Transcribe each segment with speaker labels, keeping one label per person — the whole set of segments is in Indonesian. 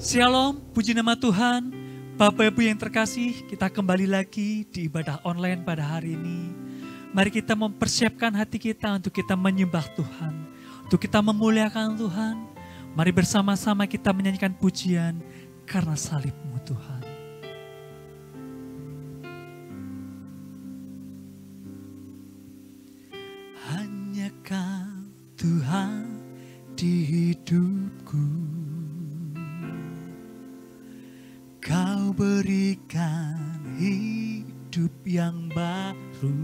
Speaker 1: Shalom, puji nama Tuhan. Bapak Ibu yang terkasih, kita kembali lagi di ibadah online pada hari ini. Mari kita mempersiapkan hati kita untuk kita menyembah Tuhan, untuk kita memuliakan Tuhan. Mari bersama-sama kita menyanyikan pujian karena salib-Mu Tuhan. Hanya Kau Tuhan di hidupku, Kau berikan hidup yang baru.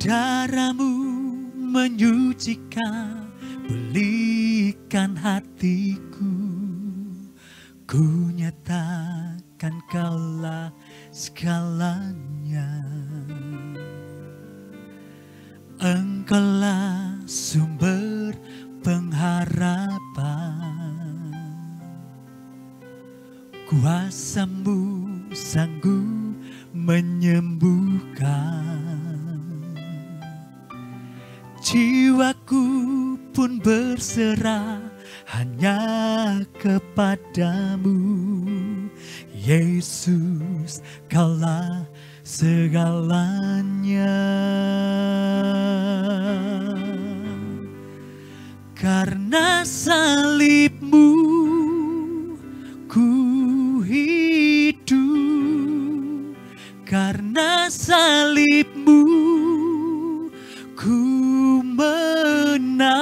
Speaker 1: Darah-Mu menyucikan, belikan hatiku. Ku nyatakan Kaulah segalanya. Engkaulah sumber pengharapan. Kuasa-Mu sanggup menyembuhkan. Jiwaku pun berserah hanya kepadamu. Yesus, Kaulah segalanya. Karena salib-Mu ku hidup, karena salib-Mu ku menang.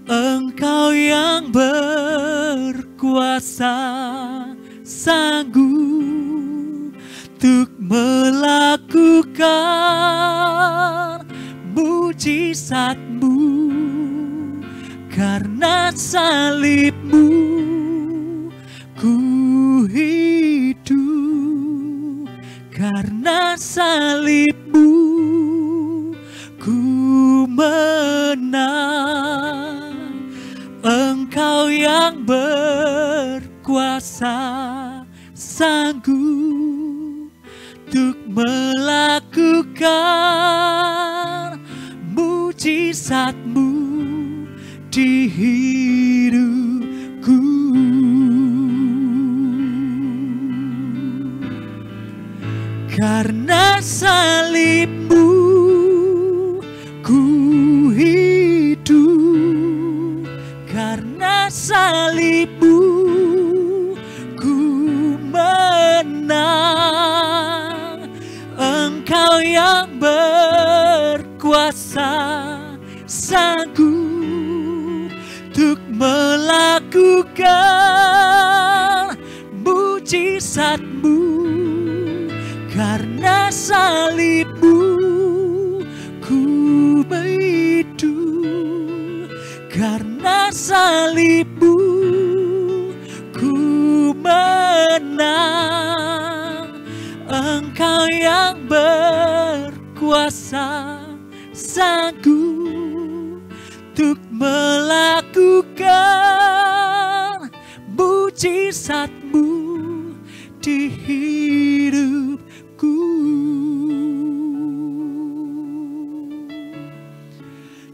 Speaker 1: Engkau yang berkuasa sanggup untuk melakukan mujizat-Mu. Karena salib-Mu ku hidup, karena salib-Mu ku menang. Engkau yang berkuasa sanggup untuk melakukan mujizat-Mu di hidupku. Karena salib-Mu ku hidup, karena salib-Mu ku menang. Engkau yang berkuasa sanggup untuk melakukan mujizat-Mu. Karena salib-Mu ku hidup, karena salib-Mu ku menang. Engkau yang berkuasa sanggup untuk melakukan mujizat-Mu di hidupku.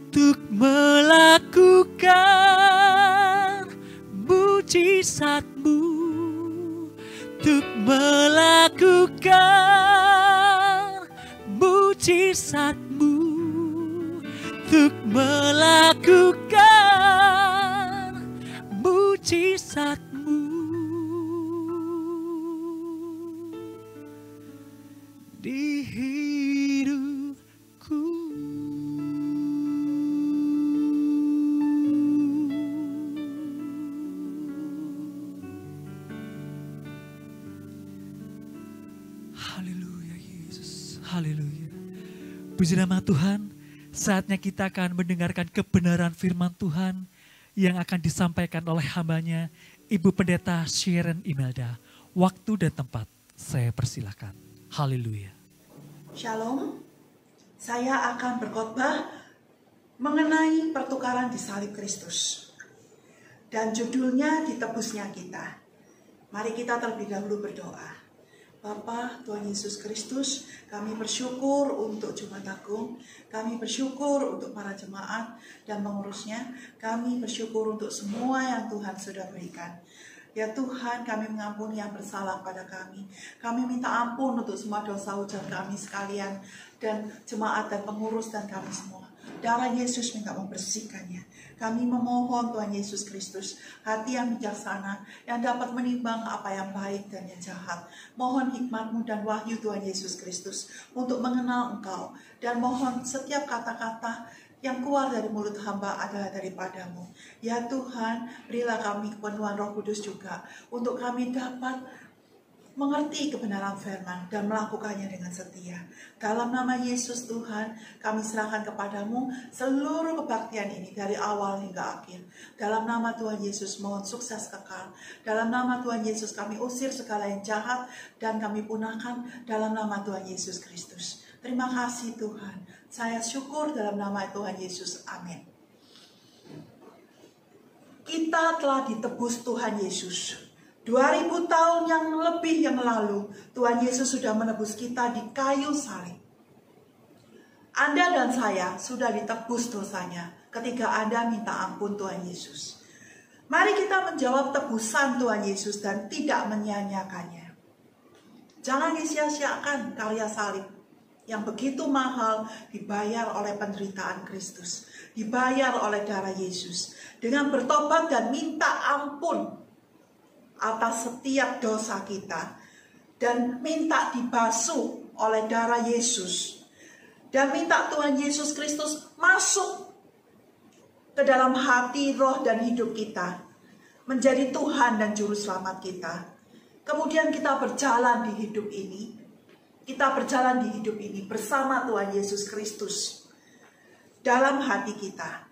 Speaker 1: Untuk melakukan mujizat-Mu, untuk melakukan mujizat-Mu, untuk melakukan mujizat-Mu di hidupku. Haleluya Yesus, haleluya. Puji nama Tuhan. Saatnya kita akan mendengarkan kebenaran firman Tuhan yang akan disampaikan oleh hambanya Ibu Pendeta Sharon Imelda. Waktu dan tempat saya persilakan. Haleluya.
Speaker 2: Shalom, saya akan berkhotbah mengenai pertukaran di salib Kristus. Dan judulnya ditebusnya kita. Mari kita terlebih dahulu berdoa. Bapa Tuhan Yesus Kristus, kami bersyukur untuk Jumat Agung, kami bersyukur untuk para jemaat dan pengurusnya, kami bersyukur untuk semua yang Tuhan sudah berikan. Ya Tuhan, kami mengampuni yang bersalah pada kami. Kami minta ampun untuk semua dosa hujat kami sekalian, dan jemaat dan pengurus dan kami semua. Darah Yesus minta membersihkannya. Kami memohon Tuhan Yesus Kristus, hati yang bijaksana, yang dapat menimbang apa yang baik dan yang jahat. Mohon hikmat-Mu dan wahyu Tuhan Yesus Kristus untuk mengenal Engkau. Dan mohon setiap kata-kata yang keluar dari mulut hamba adalah daripada-Mu. Ya Tuhan, berilah kami kepenuhan Roh Kudus juga, untuk kami dapat mengerti kebenaran firman dan melakukannya dengan setia. Dalam nama Yesus Tuhan, kami serahkan kepadamu seluruh kebaktian ini dari awal hingga akhir. Dalam nama Tuhan Yesus mohon sukses kekal. Dalam nama Tuhan Yesus kami usir segala yang jahat dan kami punahkan dalam nama Tuhan Yesus Kristus. Terima kasih Tuhan. Saya syukur dalam nama Tuhan Yesus. Amin. Kita telah ditebus Tuhan Yesus. 2000 tahun yang lebih yang lalu, Tuhan Yesus sudah menebus kita di kayu salib. Anda dan saya sudah ditebus dosanya ketika Anda minta ampun Tuhan Yesus. Mari kita menjawab tebusan Tuhan Yesus dan tidak menyia-nyiakannya. Jangan disia-siakan karya salib yang begitu mahal dibayar oleh penderitaan Kristus, dibayar oleh darah Yesus. Dengan bertobat dan minta ampun atas setiap dosa kita, dan minta dibasuh oleh darah Yesus, dan minta Tuhan Yesus Kristus masuk ke dalam hati, roh, dan hidup kita, menjadi Tuhan dan Juru Selamat kita. Kemudian kita berjalan di hidup ini, bersama Tuhan Yesus Kristus dalam hati kita,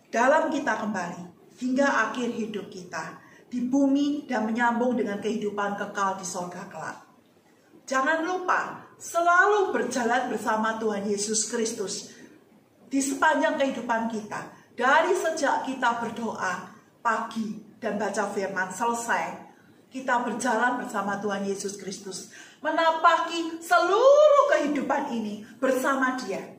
Speaker 2: dalam kita kembali hingga akhir hidup kita di bumi dan menyambung dengan kehidupan kekal di sorga kelak. Jangan lupa selalu berjalan bersama Tuhan Yesus Kristus di sepanjang kehidupan kita. Dari sejak kita berdoa pagi dan baca firman selesai, kita berjalan bersama Tuhan Yesus Kristus, menapaki seluruh kehidupan ini bersama Dia.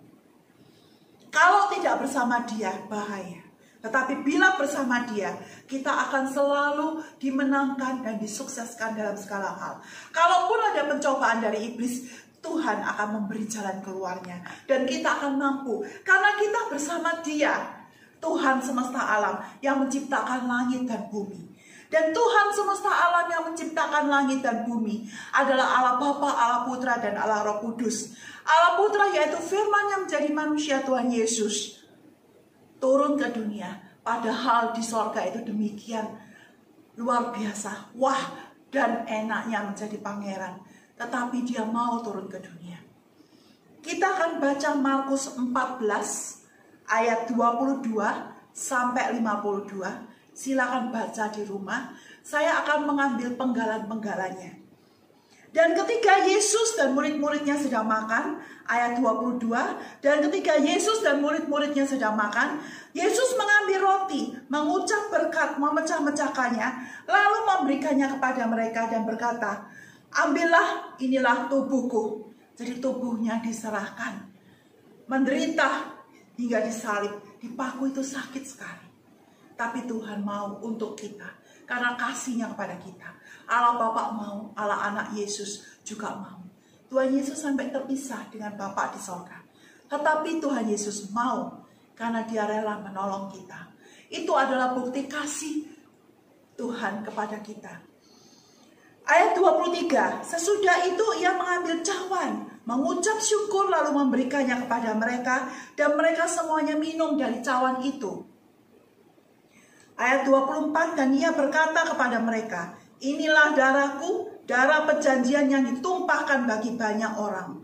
Speaker 2: Kalau tidak bersama Dia, bahaya. Tetapi bila bersama Dia, kita akan selalu dimenangkan dan disukseskan dalam segala hal. Kalaupun ada pencobaan dari iblis, Tuhan akan memberi jalan keluarnya. Dan kita akan mampu, karena kita bersama Dia, Tuhan semesta alam yang menciptakan langit dan bumi. Dan Tuhan semesta alam yang menciptakan langit dan bumi adalah Allah Bapa, Allah Putra, dan Allah Roh Kudus. Allah Putra yaitu firman yang menjadi manusia, Tuhan Yesus, turun ke dunia, padahal di sorga itu demikian luar biasa, wah dan enaknya menjadi pangeran, tetapi Dia mau turun ke dunia. Kita akan baca Markus 14 ayat 22 sampai 52. Silakan baca di rumah. Saya akan mengambil penggalan-penggalannya. Dan ketika Yesus dan murid-muridnya sedang makan, ayat 22, dan ketika Yesus dan murid-muridnya sedang makan, Yesus mengambil roti, mengucap berkat, memecah-mecahkannya, lalu memberikannya kepada mereka dan berkata, ambillah, inilah tubuhku. Jadi tubuhnya diserahkan. Menderita hingga disalib, dipaku itu sakit sekali. Tapi Tuhan mau untuk kita, karena kasih-Nya kepada kita. Allah Bapa mau, Allah Anak Yesus juga mau. Tuhan Yesus sampai terpisah dengan Bapa di sorga. Tetapi Tuhan Yesus mau, karena Dia rela menolong kita. Itu adalah bukti kasih Tuhan kepada kita. Ayat 23, sesudah itu Ia mengambil cawan, mengucap syukur lalu memberikannya kepada mereka, dan mereka semuanya minum dari cawan itu. Ayat 24, dan Ia berkata kepada mereka, inilah darahku, darah perjanjian yang ditumpahkan bagi banyak orang.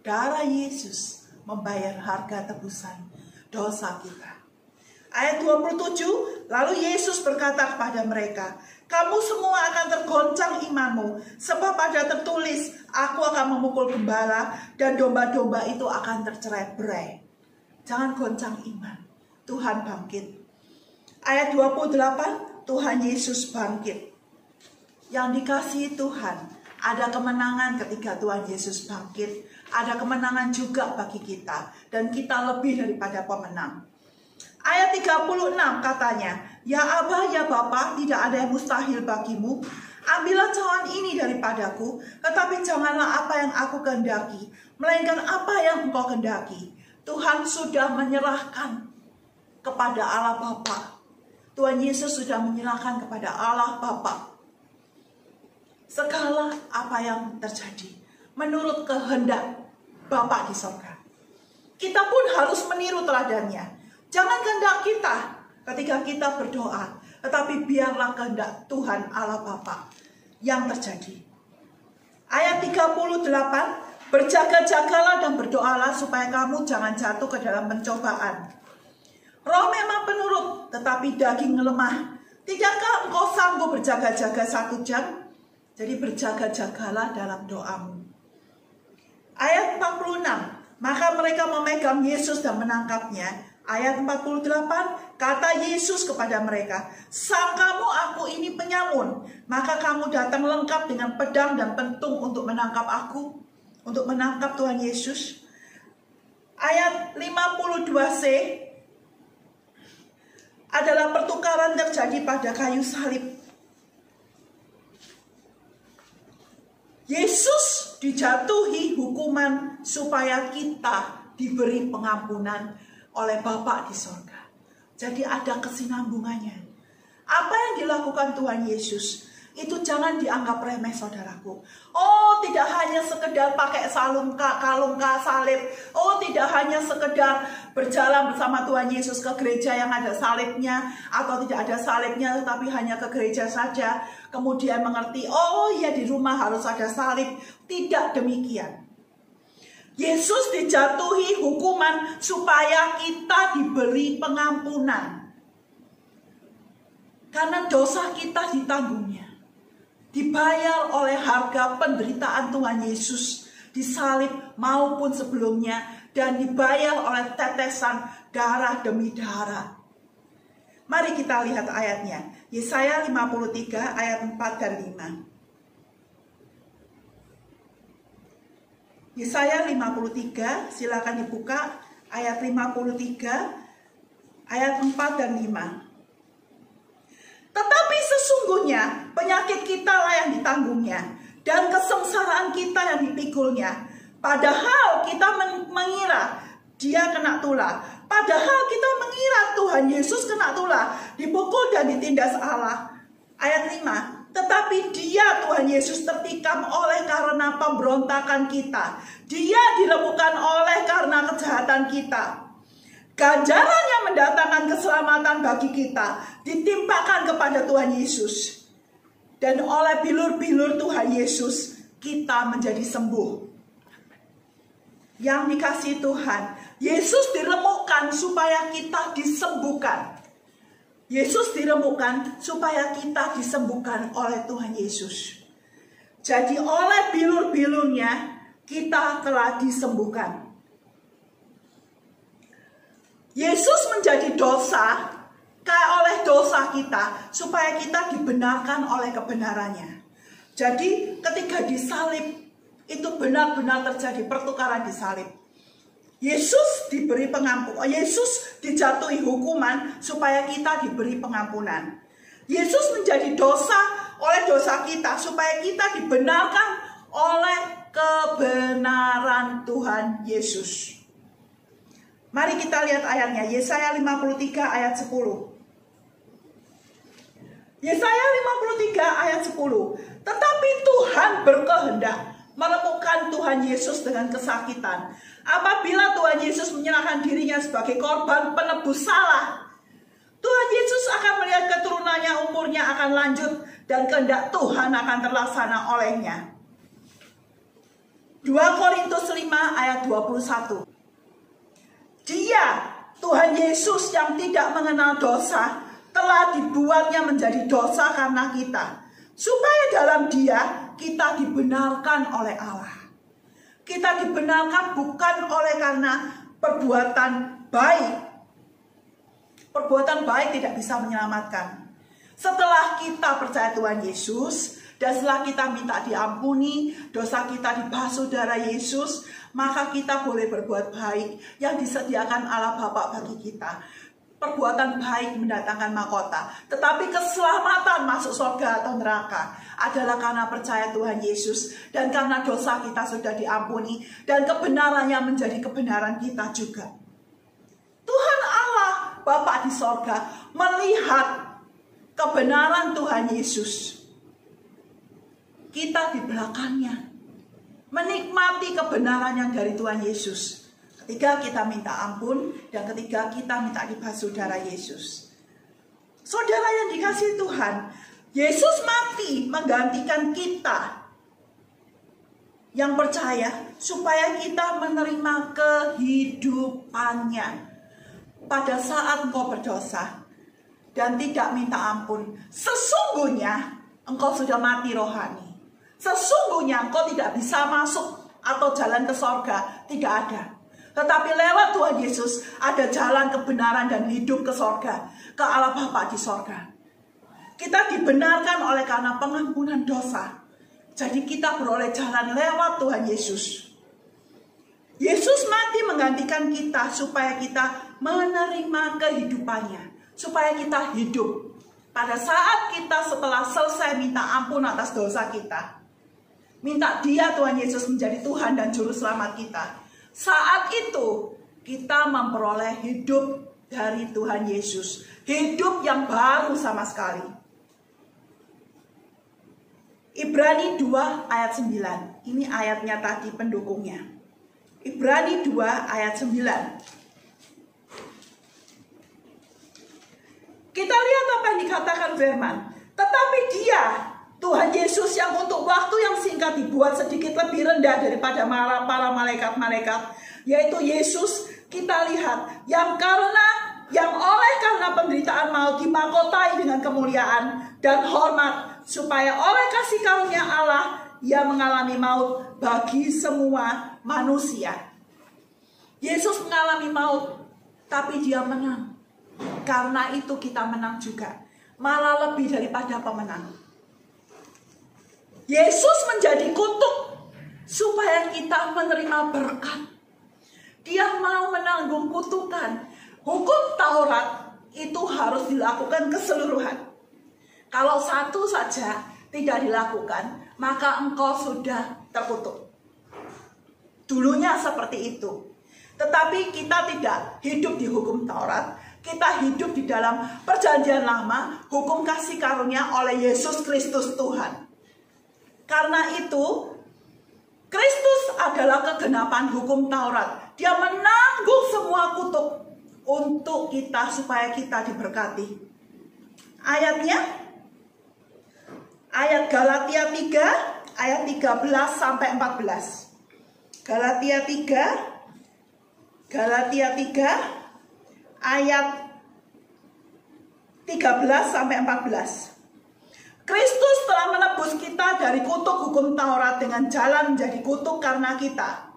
Speaker 2: Darah Yesus membayar harga tebusan dosa kita. Ayat 27, lalu Yesus berkata kepada mereka, kamu semua akan tergoncang imanmu, sebab ada tertulis, aku akan memukul gembala, dan domba-domba itu akan tercerai-berai. Jangan goncang iman, Tuhan bangkit. Ayat 28, Tuhan Yesus bangkit. Yang dikasihi Tuhan, Ada kemenangan ketika Tuhan Yesus bangkit. Ada kemenangan juga bagi kita. Dan kita lebih daripada pemenang. Ayat 36 katanya, "Ya Aba, ya Bapa, tidak ada yang mustahil bagimu. Ambillah cawan ini daripadaku, tetapi janganlah apa yang aku kehendaki, melainkan apa yang engkau kehendaki." Tuhan sudah menyerahkan kepada Allah Bapa. Tuhan Yesus sudah menyerahkan kepada Allah Bapa segala apa yang terjadi menurut kehendak Bapa di sorga. Kita pun harus meniru teladannya. Jangan kehendak kita ketika kita berdoa, tetapi biarlah kehendak Tuhan Allah Bapa yang terjadi. Ayat 38, "Berjaga-jagalah dan berdoalah supaya kamu jangan jatuh ke dalam pencobaan. Roh memang penurut, tetapi daging lemah. Tidakkah engkau sanggup berjaga-jaga 1 jam? Jadi berjaga-jagalah dalam doamu." Ayat 46, "Maka mereka memegang Yesus dan menangkapnya." Ayat 48, kata Yesus kepada mereka, "Sangkamu aku ini penyamun, maka kamu datang lengkap dengan pedang dan pentung untuk menangkap aku?" Untuk menangkap Tuhan Yesus. Ayat 52c adalah pertukaran terjadi pada kayu salib. Yesus dijatuhi hukuman supaya kita diberi pengampunan oleh Bapa di sorga. Jadi ada kesinambungannya. Apa yang dilakukan Tuhan Yesus itu jangan dianggap remeh, saudaraku. Oh, tidak hanya sekedar pakai kalungka salib. Oh, tidak hanya sekedar berjalan bersama Tuhan Yesus ke gereja yang ada salibnya atau tidak ada salibnya, tetapi hanya ke gereja saja. Kemudian mengerti, oh ya di rumah harus ada salib. Tidak demikian. Yesus dijatuhi hukuman supaya kita diberi pengampunan. Karena dosa kita ditanggungnya. Dibayar oleh harga penderitaan Tuhan Yesus di salib maupun sebelumnya, dan dibayar oleh tetesan darah demi darah. Mari kita lihat ayatnya. Yesaya 53 ayat 4 dan 5. Yesaya 53, silakan dibuka ayat 53 ayat 4 dan 5. "Tetapi sesungguhnya penyakit kita lah yang ditanggungnya, dan kesengsaraan kita yang dipikulnya. Padahal kita mengira dia kena tulah. Padahal kita mengira Tuhan Yesus kena tulah, dipukul dan ditindas Allah." Ayat 5. "Tetapi dia, Tuhan Yesus, tertikam oleh karena pemberontakan kita. Dia dilumpuhkan oleh karena kejahatan kita. Ganjaran yang mendatangkan keselamatan bagi kita ditimpakan kepada Tuhan Yesus. Dan oleh bilur-bilur Tuhan Yesus kita menjadi sembuh." Yang dikasihi Tuhan, Yesus diremukkan supaya kita disembuhkan. Yesus diremukkan supaya kita disembuhkan oleh Tuhan Yesus. Jadi oleh bilur-bilurnya kita telah disembuhkan. Yesus menjadi dosa oleh dosa kita supaya kita dibenarkan oleh kebenarannya. Jadi ketika disalib itu benar-benar terjadi pertukaran di salib. Yesus diberi pengampunan, Yesus dijatuhi hukuman supaya kita diberi pengampunan. Yesus menjadi dosa oleh dosa kita supaya kita dibenarkan oleh kebenaran Tuhan Yesus. Mari kita lihat ayatnya, Yesaya 53 ayat 10. Yesaya 53 ayat 10. "Tetapi Tuhan berkehendak menemukan Tuhan Yesus dengan kesakitan. Apabila Tuhan Yesus menyerahkan dirinya sebagai korban penebus salah, Tuhan Yesus akan melihat keturunannya, umurnya akan lanjut, dan kehendak Tuhan akan terlaksana olehnya." 2 Korintus 5 ayat 21. "Dia, Tuhan Yesus yang tidak mengenal dosa, telah dibuatnya menjadi dosa karena kita, supaya dalam Dia kita dibenarkan oleh Allah." Kita dibenarkan bukan oleh karena perbuatan baik. Perbuatan baik tidak bisa menyelamatkan. Setelah kita percaya Tuhan Yesus Dan setelah kita minta diampuni, dosa kita dibasuh darah Yesus, maka kita boleh berbuat baik yang disediakan Allah Bapa bagi kita. Perbuatan baik mendatangkan mahkota, tetapi keselamatan masuk surga atau neraka adalah karena percaya Tuhan Yesus dan karena dosa kita sudah diampuni dan kebenarannya menjadi kebenaran kita juga. Tuhan Allah Bapa di sorga melihat kebenaran Tuhan Yesus. Kita di belakangnya menikmati kebenaran yang dari Tuhan Yesus. Ketika kita minta ampun dan ketika kita minta dibasuh darah Yesus. Saudara yang dikasihi Tuhan, Yesus mati menggantikan kita yang percaya supaya kita menerima kehidupannya. Pada saat engkau berdosa dan tidak minta ampun, sesungguhnya engkau sudah mati rohani. Sesungguhnya engkau tidak bisa masuk atau jalan ke sorga, tidak ada. Tetapi lewat Tuhan Yesus ada jalan kebenaran dan hidup ke sorga, ke Allah Bapa di sorga. Kita dibenarkan oleh karena pengampunan dosa. Jadi kita beroleh jalan lewat Tuhan Yesus. Yesus mati menggantikan kita supaya kita menerima kehidupannya. Supaya kita hidup. Pada saat kita setelah selesai minta ampun atas dosa kita. Minta Dia Tuhan Yesus menjadi Tuhan dan Juru Selamat kita. Saat itu kita memperoleh hidup dari Tuhan Yesus. Hidup yang baru sama sekali. Ibrani 2 ayat 9. Ini ayatnya tadi pendukungnya. Ibrani 2 ayat 9. Kita lihat apa yang dikatakan firman. Tetapi Dia, Tuhan Yesus yang untuk waktu yang singkat dibuat sedikit lebih rendah daripada para malaikat-malaikat, yaitu Yesus, kita lihat yang oleh karena penderitaan maut dimahkotai dengan kemuliaan dan hormat, supaya oleh kasih karunia Allah Ia mengalami maut bagi semua manusia. Yesus mengalami maut, tapi Dia menang. Karena itu kita menang juga, malah lebih daripada pemenang. Yesus menjadi kutuk supaya kita menerima berkat. Dia mau menanggung kutukan. Hukum Taurat itu harus dilakukan keseluruhan. Kalau satu saja tidak dilakukan, maka engkau sudah terkutuk. Dulunya seperti itu. Tetapi kita tidak hidup di hukum Taurat. Kita hidup di dalam perjanjian lama, hukum kasih karunia oleh Yesus Kristus Tuhan. Karena itu, Kristus adalah kegenapan hukum Taurat. Dia menanggung semua kutuk untuk kita supaya kita diberkati. Ayatnya, ayat Galatia 3, ayat 13 sampai 14. Galatia 3, ayat 13 sampai 14. Kristus telah menebus kita dari kutuk hukum Taurat dengan jalan menjadi kutuk karena kita.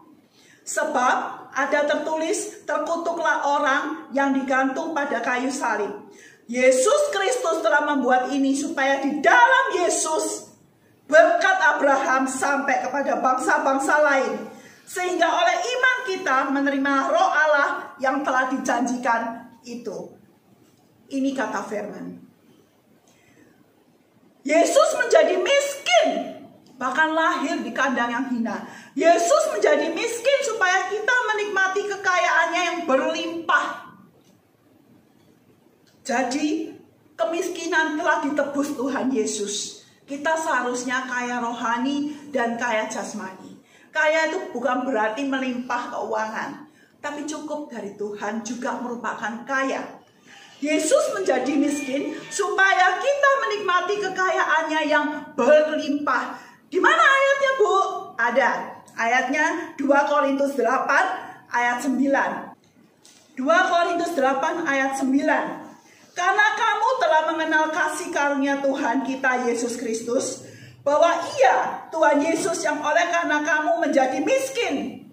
Speaker 2: Sebab ada tertulis, terkutuklah orang yang digantung pada kayu salib. Yesus Kristus telah membuat ini supaya di dalam Yesus berkat Abraham sampai kepada bangsa-bangsa lain. Sehingga oleh iman kita menerima roh Allah yang telah dijanjikan itu. Ini kata firman. Yesus menjadi miskin, bahkan lahir di kandang yang hina. Yesus menjadi miskin supaya kita menikmati kekayaannya yang berlimpah. Jadi kemiskinan telah ditebus Tuhan Yesus. Kita seharusnya kaya rohani dan kaya jasmani. Kaya itu bukan berarti melimpah keuangan, tapi cukup dari Tuhan juga merupakan kaya. Yesus menjadi miskin supaya kita menikmati kekayaannya yang berlimpah. Di mana ayatnya, Bu? Ada. Ayatnya 2 Korintus 8 ayat 9. 2 Korintus 8 ayat 9. Karena kamu telah mengenal kasih karunia Tuhan kita Yesus Kristus, bahwa Ia, Tuhan Yesus yang oleh karena kamu menjadi miskin,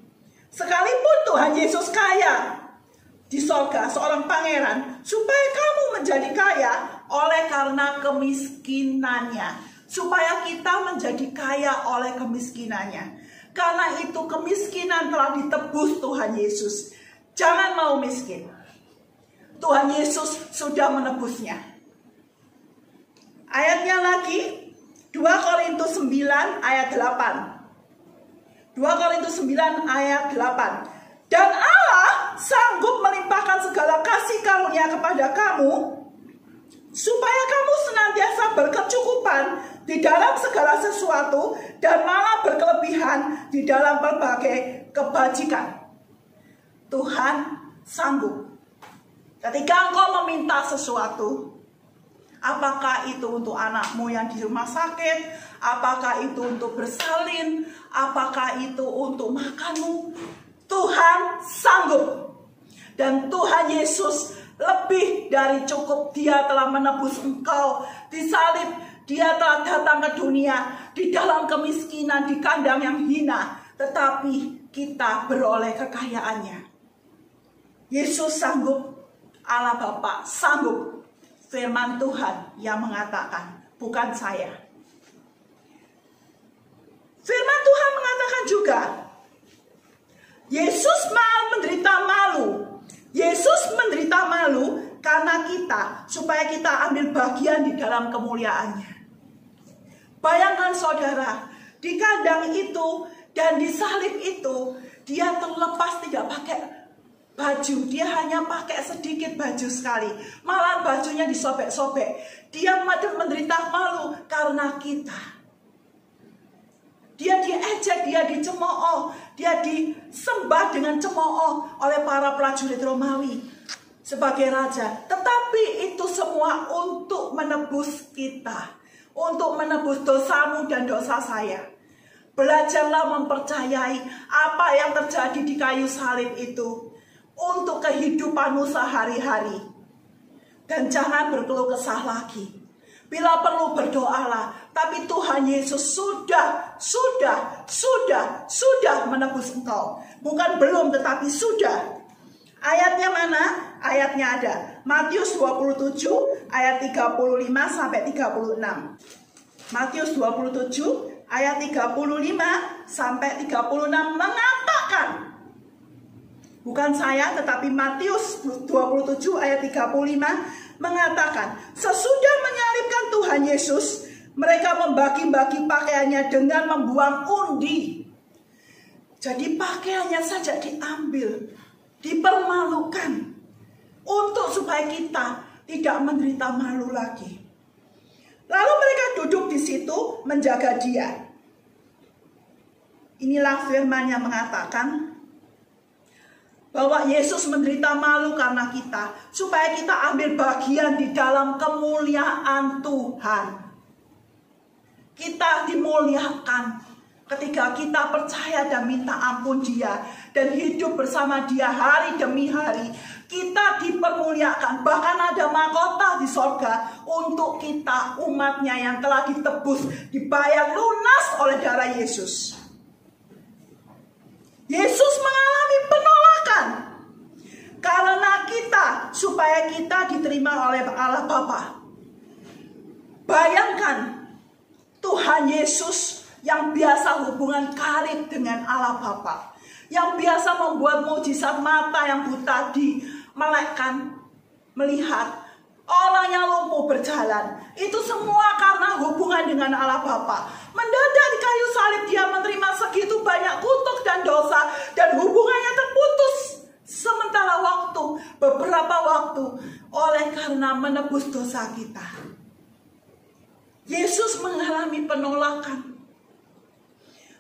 Speaker 2: sekalipun Tuhan Yesus kaya di sorga, seorang pangeran, supaya kamu menjadi kaya oleh karena kemiskinannya. supaya kita menjadi kaya oleh kemiskinannya. Karena itu kemiskinan telah ditebus Tuhan Yesus. Jangan mau miskin. Tuhan Yesus sudah menebusnya. Ayatnya lagi 2 Korintus 9 ayat 8. 2 Korintus 9 ayat 8. Dan Allah sanggup melimpahkan segala kasih karunia kepada kamu, supaya kamu senantiasa berkecukupan di dalam segala sesuatu dan malah berkelebihan di dalam berbagai kebajikan. Tuhan sanggup. Ketika engkau meminta sesuatu, apakah itu untuk anakmu yang di rumah sakit, apakah itu untuk bersalin, apakah itu untuk makanmu, Tuhan sanggup. Dan Tuhan Yesus lebih dari cukup. Dia telah menebus engkau di salib. Dia telah datang ke dunia di dalam kemiskinan, di kandang yang hina, tetapi kita beroleh kekayaannya. Yesus sanggup, Allah Bapa sanggup. Firman Tuhan yang mengatakan, bukan saya. Firman Tuhan mengatakan juga, Yesus menderita malu. Yesus menderita malu karena kita, supaya kita ambil bagian di dalam kemuliaannya. Bayangkan saudara, di kandang itu dan di salib itu, dia terlepas tidak pakai baju. Dia hanya pakai sedikit baju sekali. Malah bajunya disobek-sobek. Dia menderita malu karena kita. Dia diejek, dia dicemooh, dia disembah dengan cemooh oleh para prajurit Romawi sebagai raja. Tetapi itu semua untuk menebus kita, untuk menebus dosamu dan dosa saya. Belajarlah mempercayai apa yang terjadi di kayu salib itu untuk kehidupanmu sehari-hari. Dan jangan berkeluh kesah lagi. Bila perlu berdoalah, tapi Tuhan Yesus sudah menebus engkau. Bukan belum, tetapi sudah. Ayatnya mana? Ayatnya ada. Matius 27 ayat 35 sampai 36. Matius 27 ayat 35 sampai 36 mengatakan, bukan saya, tetapi Matius 27 ayat 35 mengatakan, sesudah menyalibkan Tuhan Yesus, mereka membagi-bagi pakaiannya dengan membuang undi. Jadi pakaiannya saja diambil, dipermalukan, untuk supaya kita tidak menderita malu lagi. Lalu mereka duduk di situ menjaga dia. Inilah firman yang mengatakan bahwa Yesus menderita malu karena kita, supaya kita ambil bagian di dalam kemuliaan Tuhan. Kita dimuliakan ketika kita percaya dan minta ampun Dia, dan hidup bersama Dia hari demi hari. Kita dipermuliakan, bahkan ada mahkota di sorga untuk kita, umatnya yang telah ditebus, dibayar lunas oleh darah Yesus. Yesus mengalami penolakan karena kita, supaya kita diterima oleh Allah Bapa. Bayangkan Tuhan Yesus yang biasa hubungan karib dengan Allah Bapa, yang biasa membuat mujizat mata yang buta dimelekkan melihat, orang yang lumpuh berjalan. Itu semua karena hubungan dengan Allah Bapa. Mendadak di kayu salib dia menerima segitu banyak kutuk dan dosa, dan hubungannya terputus sementara waktu, beberapa waktu, oleh karena menebus dosa kita. Yesus mengalami penolakan,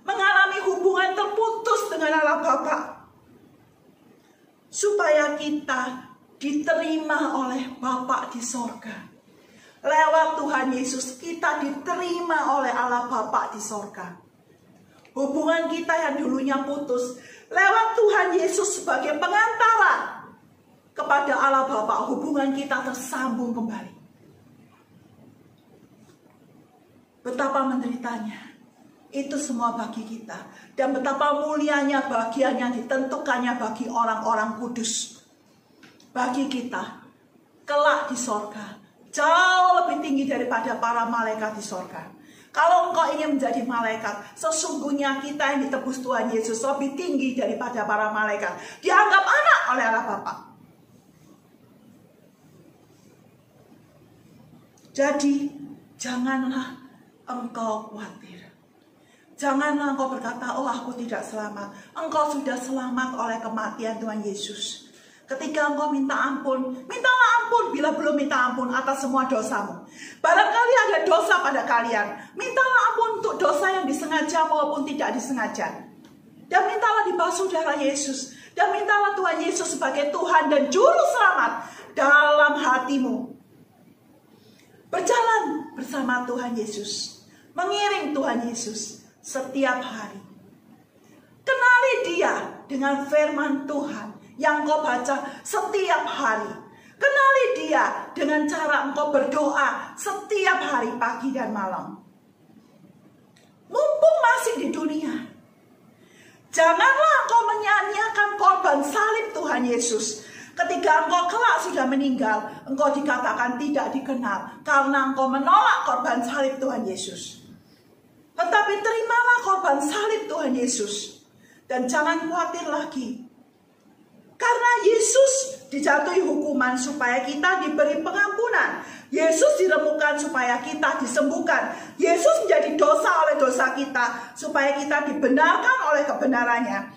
Speaker 2: mengalami hubungan terputus dengan Allah Bapa, supaya kita diterima oleh Bapa di sorga. Lewat Tuhan Yesus kita diterima oleh Allah Bapa di sorga. Hubungan kita yang dulunya putus, lewat Tuhan Yesus sebagai pengantara kepada Allah Bapa, hubungan kita tersambung kembali. Betapa menderitanya itu semua bagi kita, dan betapa mulianya bagian yang ditentukannya bagi orang-orang kudus. Bagi kita kelak di sorga, jauh lebih tinggi daripada para malaikat di sorga. Kalau engkau ingin menjadi malaikat, sesungguhnya kita yang ditebus Tuhan Yesus lebih tinggi daripada para malaikat. Dianggap anak oleh Allah Bapa. Jadi, janganlah engkau khawatir. Janganlah engkau berkata, oh aku tidak selamat. Engkau sudah selamat oleh kematian Tuhan Yesus. Ketika engkau minta ampun, mintalah ampun bila belum minta ampun atas semua dosamu. Barangkali ada dosa pada kalian, mintalah ampun untuk dosa yang disengaja maupun tidak disengaja. Dan mintalah dibasuh darah Yesus. Dan mintalah Tuhan Yesus sebagai Tuhan dan Juru Selamat dalam hatimu. Berjalan bersama Tuhan Yesus. Mengiring Tuhan Yesus setiap hari. Kenali dia dengan firman Tuhan yang kau baca setiap hari. Kenali dia dengan cara engkau berdoa setiap hari pagi dan malam. Mumpung masih di dunia, janganlah engkau menyia-nyiakan korban salib Tuhan Yesus. Ketika engkau kelak sudah meninggal, engkau dikatakan tidak dikenal karena engkau menolak korban salib Tuhan Yesus. Tetapi terimalah korban salib Tuhan Yesus. Dan jangan khawatir lagi. Karena Yesus dijatuhi hukuman supaya kita diberi pengampunan. Yesus diremukkan supaya kita disembuhkan. Yesus menjadi dosa oleh dosa kita supaya kita dibenarkan oleh kebenarannya.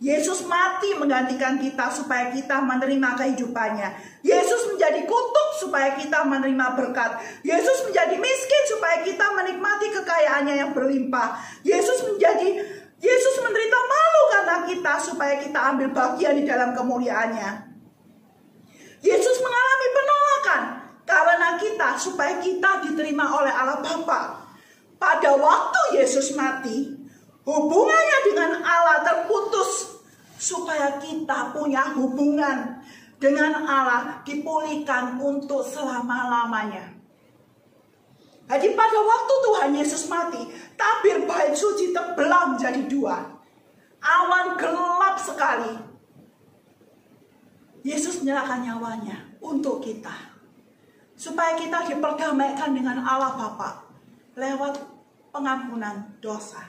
Speaker 2: Yesus mati menggantikan kita supaya kita menerima kehidupannya. Yesus menjadi kutuk supaya kita menerima berkat. Yesus menjadi miskin supaya kita menikmati kekayaannya yang berlimpah. Yesus menderita malu karena kita supaya kita ambil bagian di dalam kemuliaannya. Yesus mengalami penolakan karena kita supaya kita diterima oleh Allah Bapa. Pada waktu Yesus mati, hubungannya dengan Allah terputus supaya kita punya hubungan dengan Allah dipulihkan untuk selama-lamanya. Jadi pada waktu Tuhan Yesus mati, tabir bait suci terbelah menjadi dua. Awan gelap sekali. Yesus menyerahkan nyawanya untuk kita. Supaya kita diperdamaikan dengan Allah Bapa lewat pengampunan dosa.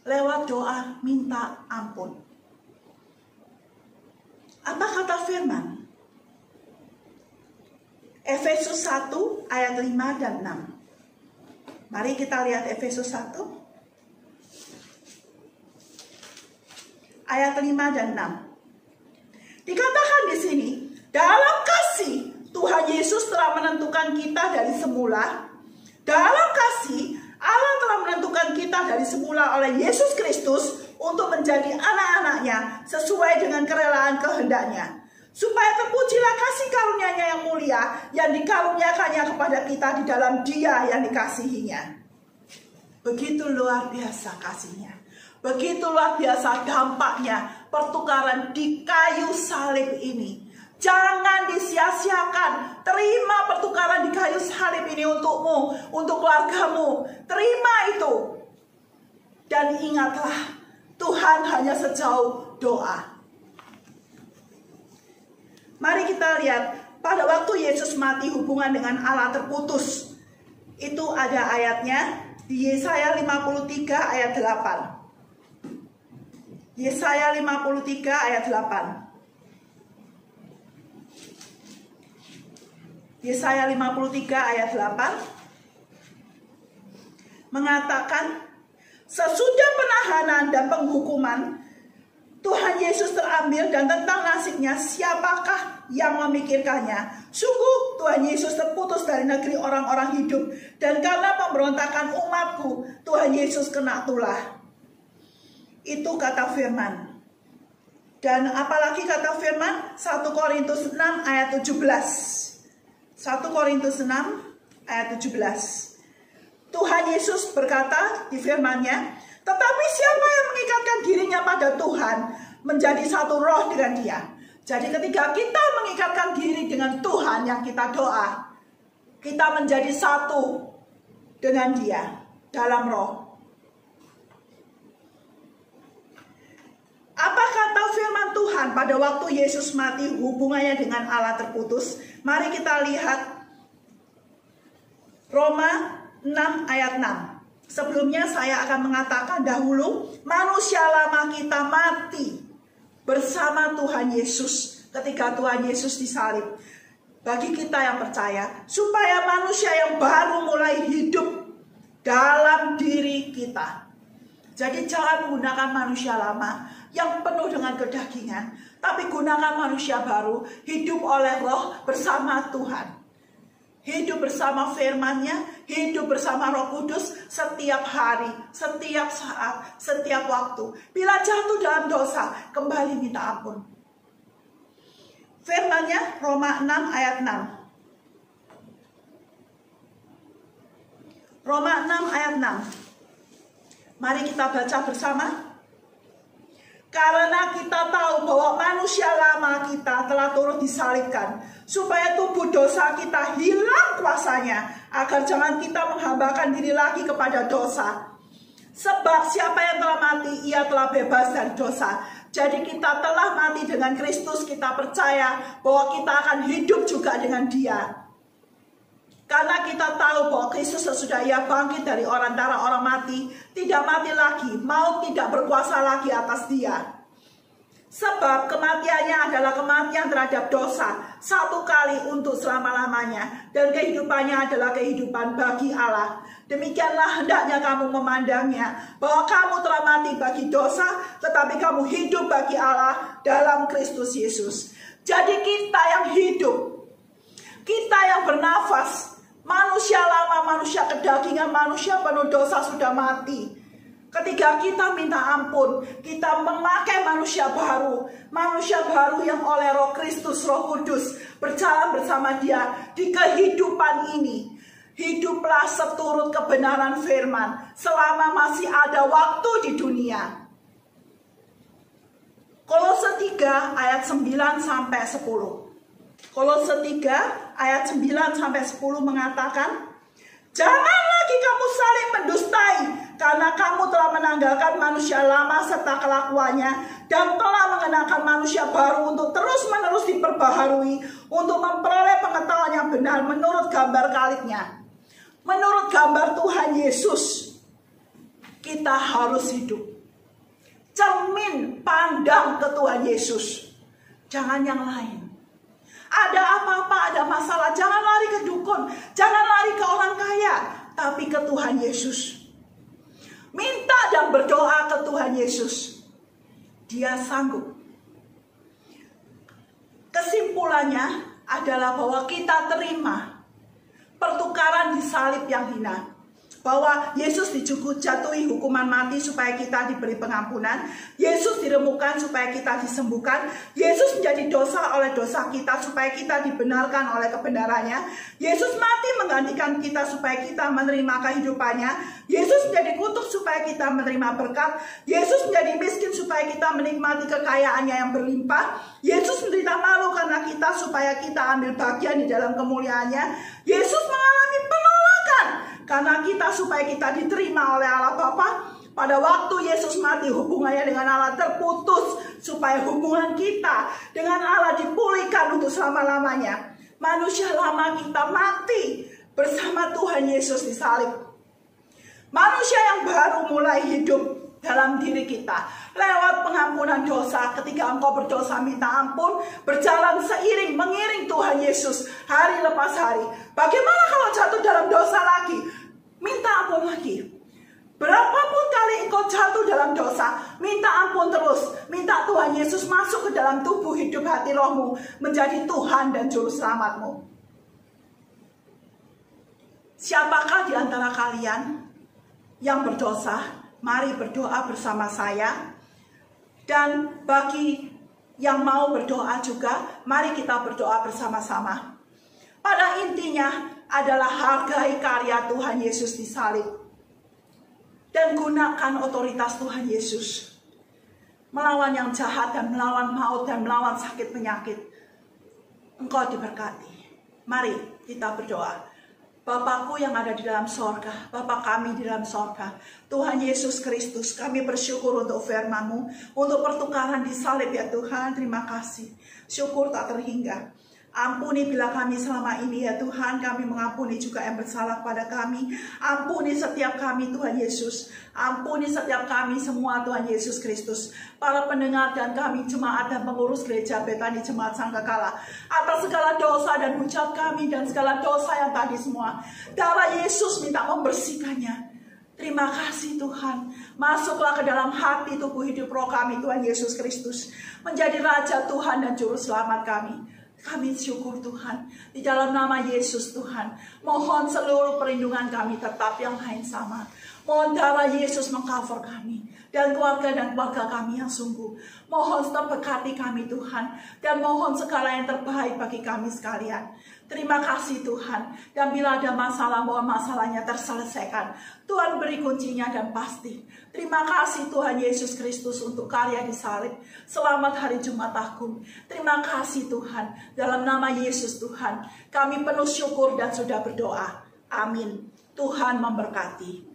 Speaker 2: Lewat doa minta ampun. Apa kata firman? Efesus 1 ayat 5 dan 6. Mari kita lihat Efesus 1 ayat 5 dan 6. Dikatakan di sini, dalam kasih Tuhan Yesus telah menentukan kita dari semula. Dalam kasih Allah telah menentukan kita dari semula oleh Yesus Kristus untuk menjadi anak-anaknya sesuai dengan kerelaan kehendaknya. Supaya terpujilah kasih karunia-Nya yang mulia yang dikaruniakannya kepada kita di dalam Dia yang dikasihinya. Begitu luar biasa kasihnya. Begitu luar biasa dampaknya pertukaran di kayu salib ini. Jangan disia-siakan. Terima pertukaran di kayu salib ini untukmu, untuk keluargamu. Terima itu. Dan ingatlah, Tuhan hanya sejauh doa. Mari kita lihat, pada waktu Yesus mati hubungan dengan Allah terputus. Itu ada ayatnya di Yesaya 53 ayat 8. Yesaya 53 ayat 8. Yesaya 53 ayat 8 mengatakan, sesudah penahanan dan penghukuman, Tuhan Yesus terambil dan tentang nasibnya siapakah yang memikirkannya. Sungguh Tuhan Yesus terputus dari negeri orang-orang hidup. Dan karena pemberontakan umatku, Tuhan Yesus kena tulah. Itu kata firman. Dan apalagi kata firman 1 Korintus 6 ayat 17. 1 Korintus 6 ayat 17. Tuhan Yesus berkata di firman-Nya, tetapi siapa yang mengikatkan dirinya pada Tuhan menjadi satu roh dengan Dia. Jadi ketika kita mengikatkan diri dengan Tuhan yang kita doa, kita menjadi satu dengan Dia dalam roh. Apa kata firman Tuhan pada waktu Yesus mati hubungannya dengan Allah terputus? Mari kita lihat Roma 6 ayat 6. Sebelumnya saya akan mengatakan dahulu, manusia lama kita mati bersama Tuhan Yesus ketika Tuhan Yesus disalib. Bagi kita yang percaya, supaya manusia yang baru mulai hidup dalam diri kita. Jadi jangan menggunakan manusia lama yang penuh dengan kedagingan, tapi gunakan manusia baru, hidup oleh Roh bersama Tuhan. Hidup bersama firman-Nya, hidup bersama Roh Kudus setiap hari, setiap saat, setiap waktu. Bila jatuh dalam dosa, kembali minta ampun. Firman-Nya Roma 6 ayat 6. Roma 6 ayat 6. Mari kita baca bersama. Karena kita tahu bahwa manusia lama kita telah turut disalibkan, supaya tubuh dosa kita hilang kuasanya, agar jangan kita menghambakan diri lagi kepada dosa. Sebab siapa yang telah mati, ia telah bebas dari dosa. Jadi kita telah mati dengan Kristus, kita percaya bahwa kita akan hidup juga dengan Dia. Karena kita tahu bahwa Kristus sesudah Ia bangkit dari antara orang mati, tidak mati lagi, maut tidak berkuasa lagi atas Dia. Sebab kematiannya adalah kematian terhadap dosa, satu kali untuk selama-lamanya, dan kehidupannya adalah kehidupan bagi Allah. Demikianlah hendaknya kamu memandangnya, bahwa kamu telah mati bagi dosa, tetapi kamu hidup bagi Allah dalam Kristus Yesus. Jadi kita yang hidup, kita yang bernafas, manusia lama, manusia kedagingan, manusia penuh dosa sudah mati. Ketika kita minta ampun, kita memakai manusia baru yang oleh Roh Kristus, Roh Kudus, berjalan bersama Dia di kehidupan ini. Hiduplah seturut kebenaran firman selama masih ada waktu di dunia. Kolose 3 ayat 9 sampai 10. Kolose 3 ayat 9 sampai 10 mengatakan, jangan lagi kamu saling mendustai, karena kamu telah menanggalkan manusia lama serta kelakuannya, dan telah mengenakan manusia baru untuk terus-menerus diperbaharui, untuk memperoleh pengetahuan yang benar menurut gambar kalinya. Menurut gambar Tuhan Yesus, kita harus hidup. Cermin pandang ke Tuhan Yesus, jangan yang lain. Ada apa-apa, ada masalah, jangan lari ke dukun, jangan lari ke orang kaya, tapi ke Tuhan Yesus. Minta dan berdoa ke Tuhan Yesus. Dia sanggup. Kesimpulannya adalah bahwa kita terima pertukaran di salib yang hina. Bahwa Yesus dijatuhi hukuman mati supaya kita diberi pengampunan. Yesus diremukkan supaya kita disembuhkan. Yesus menjadi dosa oleh dosa kita supaya kita dibenarkan oleh kebenarannya. Yesus mati menggantikan kita supaya kita menerima kehidupannya. Yesus menjadi kutuk supaya kita menerima berkat. Yesus menjadi miskin supaya kita menikmati kekayaannya yang berlimpah. Yesus menderita malu karena kita supaya kita ambil bagian di dalam kemuliaannya. Yesus mengalami penolakan karena kita supaya kita diterima oleh Allah Bapa. Pada waktu Yesus mati, hubungannya dengan Allah terputus supaya hubungan kita dengan Allah dipulihkan untuk selama-lamanya. Manusia lama kita mati bersama Tuhan Yesus disalib. Manusia yang baru mulai hidup dalam diri kita lewat pengampunan dosa. Ketika engkau berdosa, minta ampun, berjalan seiring mengiring Tuhan Yesus hari lepas hari. Bagaimana kalau jatuh dalam dosa lagi? Minta ampun lagi. Berapapun kali engkau jatuh dalam dosa, minta ampun terus. Minta Tuhan Yesus masuk ke dalam tubuh, hidup, hati, rohmu, menjadi Tuhan dan Juru Selamatmu. Siapakah di antara kalian yang berdosa? Mari berdoa bersama saya. Dan bagi yang mau berdoa juga, mari kita berdoa bersama-sama. Pada intinya adalah hargai karya Tuhan Yesus di salib. Dan gunakan otoritas Tuhan Yesus. Melawan yang jahat dan melawan maut dan melawan sakit penyakit. Engkau diberkati. Mari kita berdoa. Bapakku yang ada di dalam sorga, Bapa kami di dalam sorga, Tuhan Yesus Kristus, kami bersyukur untuk firman-Mu, untuk pertukaran di salib ya Tuhan, terima kasih. Syukur tak terhingga. Ampuni bila kami selama ini ya Tuhan, kami mengampuni juga yang bersalah pada kami. Ampuni setiap kami Tuhan Yesus. Ampuni setiap kami semua Tuhan Yesus Kristus. Para pendengar dan kami jemaat dan pengurus gereja Betani Jemaat Sangkakala. Atas segala dosa dan hujat kami dan segala dosa yang tadi semua. Darah Yesus minta membersihkannya. Terima kasih Tuhan. Masuklah ke dalam hati, tubuh, hidup, roh kami Tuhan Yesus Kristus. Menjadi Raja Tuhan dan Juru Selamat kami. Kami syukur Tuhan, di dalam nama Yesus Tuhan. Mohon seluruh perlindungan kami tetap yang lain sama. Mohon darah Yesus mengcover kami dan keluarga kami yang sungguh. Mohon tetap berkati kami Tuhan. Dan mohon segala yang terbaik bagi kami sekalian. Terima kasih Tuhan. Dan bila ada masalah, mohon masalahnya terselesaikan. Tuhan beri kuncinya dan pasti. Terima kasih Tuhan Yesus Kristus untuk karya di salib. Selamat hari Jumat Agung. Terima kasih Tuhan. Dalam nama Yesus Tuhan, kami penuh syukur dan sudah berdoa. Amin. Tuhan memberkati.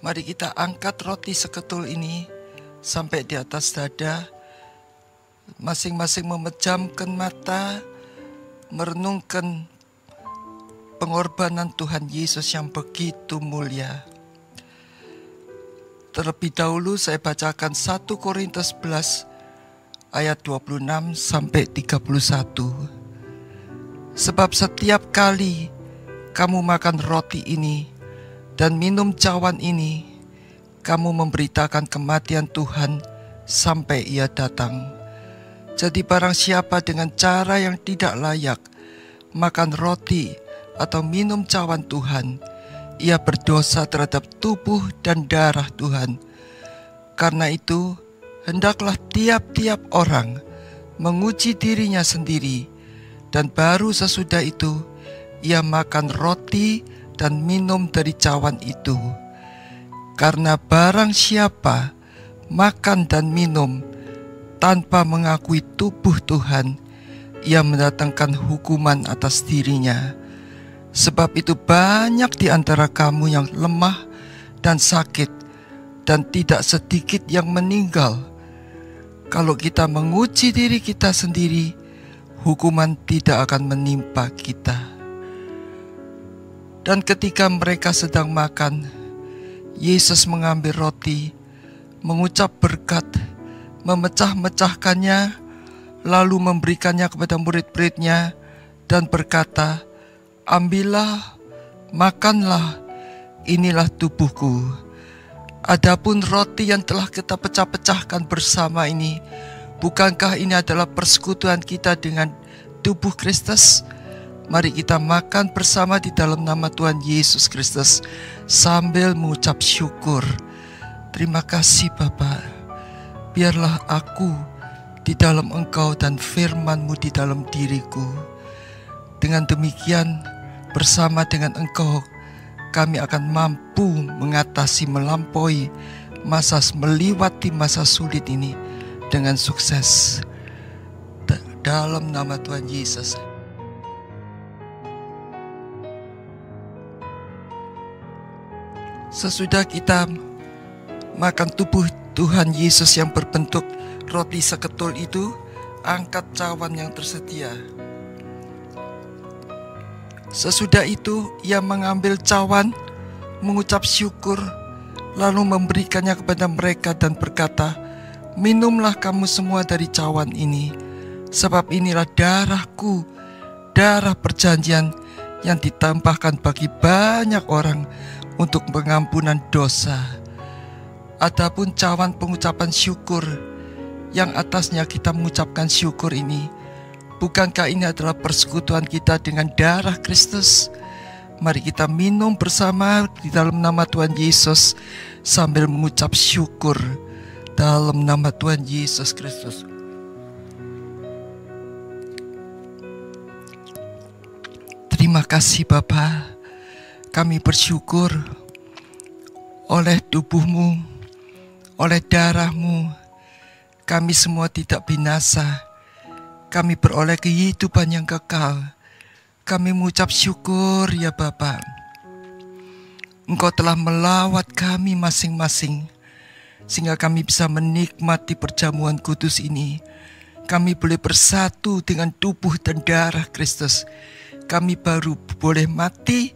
Speaker 3: Mari kita angkat roti seketul ini sampai di atas dada. Masing-masing memejamkan mata, merenungkan pengorbanan Tuhan Yesus yang begitu mulia. Terlebih dahulu saya bacakan 1 Korintus 11 ayat 26 sampai 31. Sebab setiap kali kamu makan roti ini dan minum cawan ini, kamu memberitakan kematian Tuhan sampai Ia datang. Jadi barang siapa dengan cara yang tidak layak makan roti atau minum cawan Tuhan, ia berdosa terhadap tubuh dan darah Tuhan. Karena itu, hendaklah tiap-tiap orang menguji dirinya sendiri, dan baru sesudah itu ia makan roti dan minum dari cawan itu. Karena barang siapa makan dan minum tanpa mengakui tubuh Tuhan, ia mendatangkan hukuman atas dirinya. Sebab itu banyak di antara kamu yang lemah dan sakit, dan tidak sedikit yang meninggal. Kalau kita menguji diri kita sendiri, hukuman tidak akan menimpa kita. Dan ketika mereka sedang makan, Yesus mengambil roti, mengucap berkat, memecah-mecahkannya, lalu memberikannya kepada murid-muridnya dan berkata, "Ambillah, makanlah, inilah tubuhku." Adapun roti yang telah kita pecah-pecahkan bersama ini, bukankah ini adalah persekutuan kita dengan tubuh Kristus? Mari kita makan bersama di dalam nama Tuhan Yesus Kristus sambil mengucap syukur. Terima kasih Bapa. Biarlah aku di dalam Engkau dan firman-Mu di dalam diriku. Dengan demikian, bersama dengan Engkau, kami akan mampu mengatasi, melampaui melewati masa sulit ini dengan sukses. Dalam nama Tuhan Yesus. Sesudah kita makan tubuh Tuhan Yesus yang berbentuk roti seketul itu, angkat cawan yang tersedia. Sesudah itu, ia mengambil cawan, mengucap syukur, lalu memberikannya kepada mereka dan berkata, "Minumlah kamu semua dari cawan ini, sebab inilah darahku, darah perjanjian yang ditambahkan bagi banyak orang untuk pengampunan dosa." Adapun cawan pengucapan syukur yang atasnya kita mengucapkan syukur ini, bukankah ini adalah persekutuan kita dengan darah Kristus? Mari kita minum bersama di dalam nama Tuhan Yesus sambil mengucap syukur dalam nama Tuhan Yesus Kristus. Terima kasih Bapa, kami bersyukur oleh tubuh-Mu, oleh darah-Mu, kami semua tidak binasa. Kami beroleh kehidupan yang kekal. Kami mengucap syukur ya Bapa. Engkau telah melawat kami masing-masing. sehingga kami bisa menikmati perjamuan kudus ini. Kami boleh bersatu dengan tubuh dan darah Kristus. Kami baru boleh mati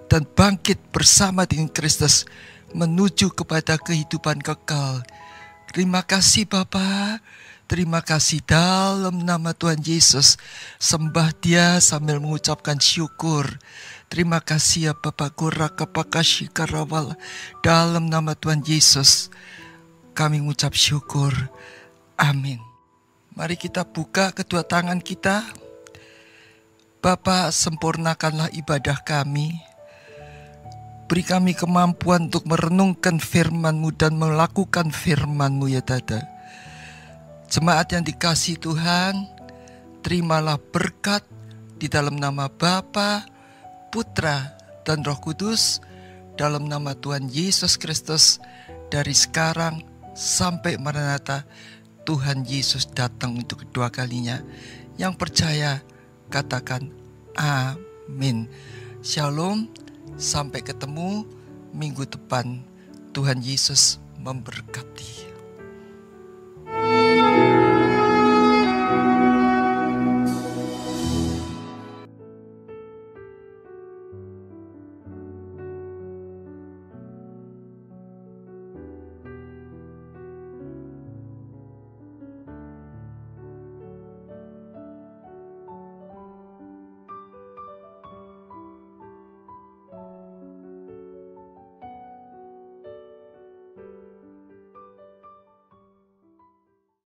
Speaker 3: dan bangkit bersama dengan Kristus menuju kepada kehidupan kekal. Terima kasih Bapa. Terima kasih dalam nama Tuhan Yesus. Sembah Dia sambil mengucapkan syukur. Terima kasih ya Bapa Kuraka Pakasih Karawal. Dalam nama Tuhan Yesus kami mengucap syukur. Amin. Mari kita buka kedua tangan kita. Bapa, sempurnakanlah ibadah kami. Beri kami kemampuan untuk merenungkan firman-Mu dan melakukan firman-Mu ya Dada. Jemaat yang dikasihi Tuhan, terimalah berkat di dalam nama Bapa, Putra, dan Roh Kudus, dalam nama Tuhan Yesus Kristus, dari sekarang sampai Maranatha. Tuhan Yesus datang untuk kedua kalinya. Yang percaya, katakan amin. Shalom, sampai ketemu minggu depan. Tuhan Yesus memberkati.